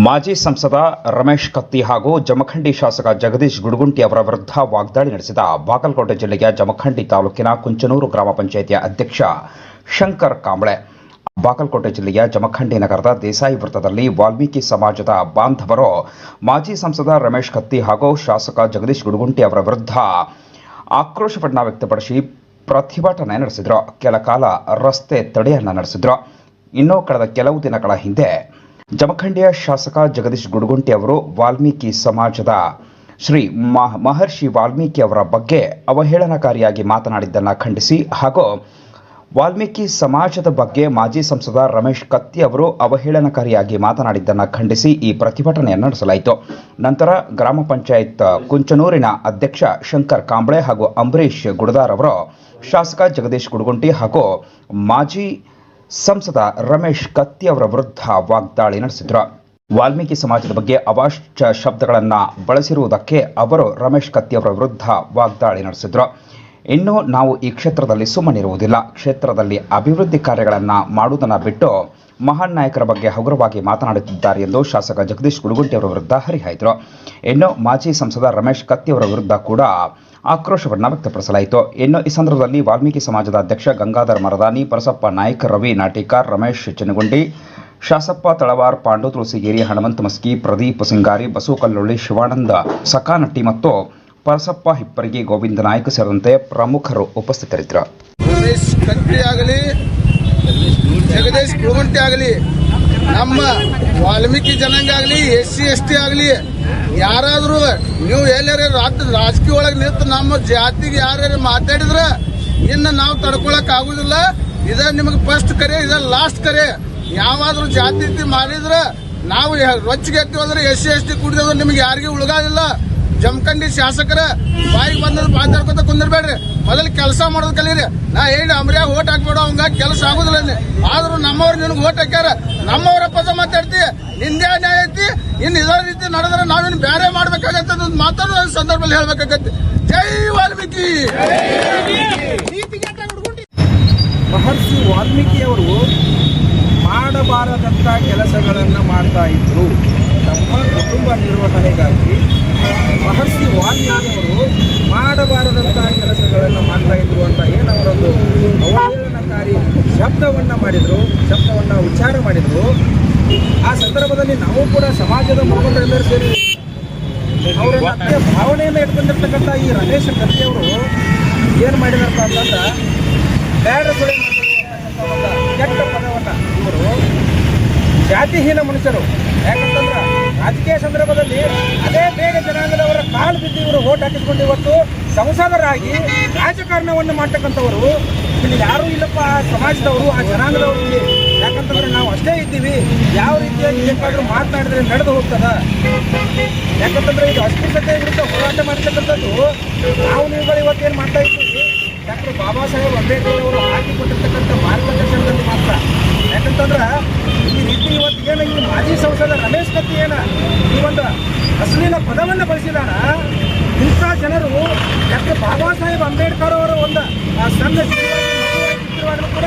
ಮಾಜಿ ಸಂಸದ ರಮೇಶ್ ಕತ್ತಿ ಹಾಗೂ ಜಮಖಂಡಿ ಶಾಸಕ ಜಗದೀಶ್ ಗುಡಗುಂಟಿ ಅವರ ವಿರುದ್ಧ ವಾಗ್ದಾಳಿ ನಡೆಸಿದ ಬಾಗಲಕೋಟೆ ಜಿಲ್ಲೆಯ ಜಮಖಂಡಿ ತಾಲೂಕಿನ ಕುಂಚನೂರು ಗ್ರಾಮ ಪಂಚಾಯಿತಿಯ ಅಧ್ಯಕ್ಷ ಶಂಕರ್ ಕಾಂಬಳೆ. ಬಾಗಲಕೋಟೆ ಜಿಲ್ಲೆಯ ಜಮಖಂಡಿ ನಗರದ ದೇಸಾಯಿ ವೃತ್ತದಲ್ಲಿ ವಾಲ್ಮೀಕಿ ಸಮಾಜದ ಬಾಂಧವರು ಮಾಜಿ ಸಂಸದ ರಮೇಶ್ ಕತ್ತಿ ಹಾಗೂ ಶಾಸಕ ಜಗದೀಶ್ ಗುಡಗುಂಟಿ ಅವರ ವಿರುದ್ಧ ಆಕ್ರೋಶ ವ್ಯಕ್ತಪಡಿಸಿ ಪ್ರತಿಭಟನೆ ನಡೆಸಿದರು. ಕೆಲ ಕಾಲ ರಸ್ತೆ ತಡೆಯನ್ನ ನಡೆಸಿದರು. ಇನ್ನು ಕಳೆದ ಕೆಲವು ದಿನಗಳ ಹಿಂದೆ ಜಮಖಂಡಿಯ ಶಾಸಕ ಜಗದೀಶ್ ಗುಡಗುಂಟಿ ಅವರು ವಾಲ್ಮೀಕಿ ಸಮಾಜದ ಶ್ರೀ ಮಹರ್ಷಿ ವಾಲ್ಮೀಕಿ ಅವರ ಬಗ್ಗೆ ಅವಹೇಳನಕಾರಿಯಾಗಿ ಮಾತನಾಡಿದ್ದನ್ನು ಖಂಡಿಸಿ ಹಾಗೂ ವಾಲ್ಮೀಕಿ ಸಮಾಜದ ಬಗ್ಗೆ ಮಾಜಿ ಸಂಸದ ರಮೇಶ್ ಕತ್ತಿ ಅವರು ಅವಹೇಳನಕಾರಿಯಾಗಿ ಮಾತನಾಡಿದ್ದನ್ನು ಖಂಡಿಸಿ ಈ ಪ್ರತಿಭಟನೆಯನ್ನು ನಡೆಸಲಾಯಿತು. ನಂತರ ಗ್ರಾಮ ಪಂಚಾಯತ್ ಕುಂಚನೂರಿನ ಅಧ್ಯಕ್ಷ ಶಂಕರ್ ಕಾಂಬಳೆ ಹಾಗೂ ಅಂಬರೀಶ್ ಗುಡದಾರ್ ಅವರು ಶಾಸಕ ಜಗದೀಶ್ ಗುಡಗುಂಟಿ ಹಾಗೂ ಮಾಜಿ ಸಂಸದ ರಮೇಶ್ ಕತ್ತಿ ಅವರ ವಿರುದ್ಧ ವಾಗ್ದಾಳಿ ನಡೆಸಿದರು. ವಾಲ್ಮೀಕಿ ಸಮಾಜದ ಬಗ್ಗೆ ಅವಾಚ್ಯ ಶಬ್ದಗಳನ್ನು ಬಳಸಿರುವುದಕ್ಕೆ ಅವರು ರಮೇಶ್ ಕತ್ತಿ ಅವರ ವಿರುದ್ಧ ವಾಗ್ದಾಳಿ ನಡೆಸಿದರು. ಇನ್ನು ನಾವು ಈ ಕ್ಷೇತ್ರದಲ್ಲಿ ಸುಮ್ಮನಿರುವುದಿಲ್ಲ, ಕ್ಷೇತ್ರದಲ್ಲಿ ಅಭಿವೃದ್ಧಿ ಕಾರ್ಯಗಳನ್ನು ಮಾಡುವುದನ್ನು ಬಿಟ್ಟು ಮಹಾನ್ ನಾಯಕರ ಬಗ್ಗೆ ಹಗುರವಾಗಿ ಮಾತನಾಡುತ್ತಿದ್ದಾರೆ ಎಂದು ಶಾಸಕ ಜಗದೀಶ್ ಗುಡಗುಂಟಿ ಅವರ ವಿರುದ್ಧ ಹರಿಹಾಯ್ದರು. ಇನ್ನು ಮಾಜಿ ಸಂಸದ ರಮೇಶ್ ಕತ್ತಿ ಅವರ ವಿರುದ್ಧ ಕೂಡ ಆಕ್ರೋಶವನ್ನು ವ್ಯಕ್ತಪಡಿಸಲಾಯಿತು. ಇನ್ನು ಈ ಸಂದರ್ಭದಲ್ಲಿ ವಾಲ್ಮೀಕಿ ಸಮಾಜದ ಅಧ್ಯಕ್ಷ ಗಂಗಾಧರ್ ಮರದಾನಿ, ಪರಸಪ್ಪ ನಾಯ್ಕ, ರವಿ ನಾಟಿಕಾರ್, ರಮೇಶ್ ಚಿನಗುಂಡಿ, ಶಾಸಪ್ಪ ತಳವಾರ್, ಪಾಂಡು ತುಳಸಿಗೇರಿ, ಹನುಮಂತ ಮಸ್ಕಿ, ಪ್ರದೀಪ್ ಸಿಂಗಾರಿ, ಬಸು ಕಲ್ಲೊಳ್ಳಿ, ಶಿವಾನಂದ ಸಕಾನಟ್ಟಿ ಮತ್ತು ಪರಸಪ್ಪ ಹಿಪ್ಪರಗಿ, ಗೋವಿಂದ ನಾಯ್ಕ ಸೇರಿದಂತೆ ಪ್ರಮುಖರು ಉಪಸ್ಥಿತರಿದ್ದರು. ರಮೇಶ್ ಕತ್ತಿ ಆಗಲಿ, ಜಗದೀಶ್ ಗುಡಗುಂಟಿ ಆಗಲಿ, ನಮ್ಮ ವಾಲ್ಮೀಕಿ ಜನಾಂಗ ಆಗಲಿ, SC ST ಆಗಲಿ, ಯಾರಾದ್ರೂ ನೀವು ಎಲ್ಲಾರ ರಾಜಕೀಯ ಒಳಗೆ ನಿಂತು ನಮ್ಮ ಜಾತಿಗೆ ಯಾರ್ಯಾರು ಮಾತಾಡಿದ್ರ ಇನ್ನು ನಾವು ತಡ್ಕೊಳಕ್ ಆಗುದಿಲ್ಲ. ಇದ ನಿಮಗೆ ಫಸ್ಟ್ ಕರೆ, ಇದ ಲಾಸ್ಟ್ ಕರೆ. ಯಾವಾದ್ರೂ ಜಾತಿ ಮಾಡಿದ್ರ ನಾವು ರೊಚ್ಚಿಗೆ ಎತ್ತಿವಂದ್ರೆ SC ST ಕುಡಿದ್ರೆ ನಿಮ್ಗೆ ಯಾರಿಗೂ ಉಳ್ಗಾದಿಲ್ಲ. ಜಮಖಂಡಿ ಶಾಸಕರ ಬಾಯಿಗೆ ಬಂದ್ ಮಾತಾಡ್ಕೊತ ಕುಂದಿರ್ಬೇಡ್ರಿ, ಮೊದಲು ಕೆಲಸ ಮಾಡೋದ್ ಕಲೀರಿ. ನಾ ಹೇಳಿ ಅಮ್ರಿಯಾಗ ಓಟ್ ಹಾಕ್ಬೇಡ, ಅವಂಗ ಕೆಲಸ ಆಗುದಿಲ್ಲ. ಆದ್ರೂ ನಮ್ಮವ್ರು ನಿನ್ಗೆ ಓಟ್ ಹಾಕ್ಯಾರ, ನಮ್ಮವ್ರ ಪದ ಮಾತಾಡ್ತಿ, ನಿಂದೇ ನ್ಯಾಯ ಐತಿ. ಇನ್ ಇದೇ ರೀತಿ ನಡೆದ್ರೆ ನಾವಿನ್ ಬೇರೆ ಮಾಡ್ಬೇಕಾಗತ್ತೆ ಅನ್ನೋದು ಮಾತಾಡೋ ಸಂದರ್ಭದಲ್ಲಿ ಹೇಳ್ಬೇಕಾಗತ್ತೆ. ಜೈ ವಾಲ್ಮೀಕಿ. ಮಹರ್ಷಿ ವಾಲ್ಮೀಕಿಯವರು ಮಾಡಬಾರದಂತ ಕೆಲಸಗಳನ್ನು ಮಾಡ್ತಾ ಇದ್ರು. ತಮ್ಮ ಕುಟುಂಬ ನಿರ್ವಹಣೆಗಾಗಿ ಮಹರ್ಷಿ ವಾಲ್ಮೀಕಿಯವರು ಮಾಡಬಾರದಂತ ಕೆಲಸಗಳನ್ನು ಮಾಡ್ತಾ ಇದ್ರು ಅಂತ ಏನವರೊಂದು ಅವಹೇಳನಕಾರಿ ಶಬ್ದವನ್ನು ಉಚ್ಚಾರ ಮಾಡಿದ್ರು. ಆ ಸಂದರ್ಭದಲ್ಲಿ ನಾವು ಕೂಡ ಸಮಾಜದ ಮುಖಂಡರೆಲ್ಲರೂ ಸೇರಿ ಅವರ ಮತ್ತೆ ಭಾವನೆಯನ್ನು ಇಟ್ಕೊಂಡಿರ್ತಕ್ಕಂಥ ಈ ರಮೇಶ್ ಕತ್ತಿಯವರು ಏನು ಮಾಡಿದಾರಪ್ಪ ಅಂತಂದ್ರೆ ಬೇಡ ಸುಳಿ ಕೆಟ್ಟ ಪದವನ್ನು ಇವರು ಜಾತಿಹೀನ ಮನುಷ್ಯರು. ಯಾಕಂತಂದ್ರೆ ರಾಜಕೀಯ ಸಂದರ್ಭದಲ್ಲಿ ಅದೇ ಬೇಗ ಜನಾಂಗದವರ ಕಾಲು ಬಿದ್ದು ಇವರು ಓಟ್ ಹಾಕಿಸ್ಕೊಂಡು ಇವತ್ತು ಸಂಸದರಾಗಿ ರಾಜಕಾರಣವನ್ನು ಮಾಡ್ತಕ್ಕಂಥವರು. ಇಲ್ಲಿ ಯಾರೂ ಇಲ್ಲಪ್ಪ ಸಮಾಜದವರು, ಆ ಜನಾಂಗದವರು ಇಲ್ಲಿ. ಯಾಕಂತಂದ್ರೆ ನಾವು ಅಷ್ಟೇ ಇದ್ದೀವಿ, ಯಾವ ರೀತಿಯಾಗಿ ಬೇಕಾದ್ರೂ ಮಾತನಾಡಿದ್ರೆ ನಡೆದು ಹೋಗ್ತದ. ಯಾಕಂತಂದ್ರೆ ಇದು ಅಸ್ಪೃಶ್ಯತೆ ವಿರುದ್ಧ ಹೋರಾಟ ಮಾಡ್ತಕ್ಕಂಥದ್ದು ನಾವು ನೀವುಗಳು ಇವತ್ತೇನು ಮಾಡ್ತಾ ಇದ್ದೀವಿ ಡಾಕ್ಟರ್ ಬಾಬಾ ಸಾಹೇಬ್ ಅಂಬೇಡ್ಕರ್ ಅವರು ಹಾಕಿಕೊಟ್ಟಿರ್ತಕ್ಕಂಥ ಮಾರ್ಗದರ್ಶನದಲ್ಲಿ ಮಾತ್ರ. ಯಾಕಂತಂದ್ರೆ ಈ ರೀತಿ ಇವತ್ತಿಗೇನು ಈ ಮಾಜಿ ಸಂಸದ ರಮೇಶ್ ಕತ್ತಿ ಈ ಒಂದು ಅಶ್ಲೀಲ ಪದವನ್ನು ಬಳಸಿದಾರ. ಇಂಥ ಜನರು ಡಾಕ್ಟರ್ ಬಾಬಾ ಸಾಹೇಬ್ ಅಂಬೇಡ್ಕರ್ ಅವರ ಒಂದು ಸಣ್ಣ ಕೂಡ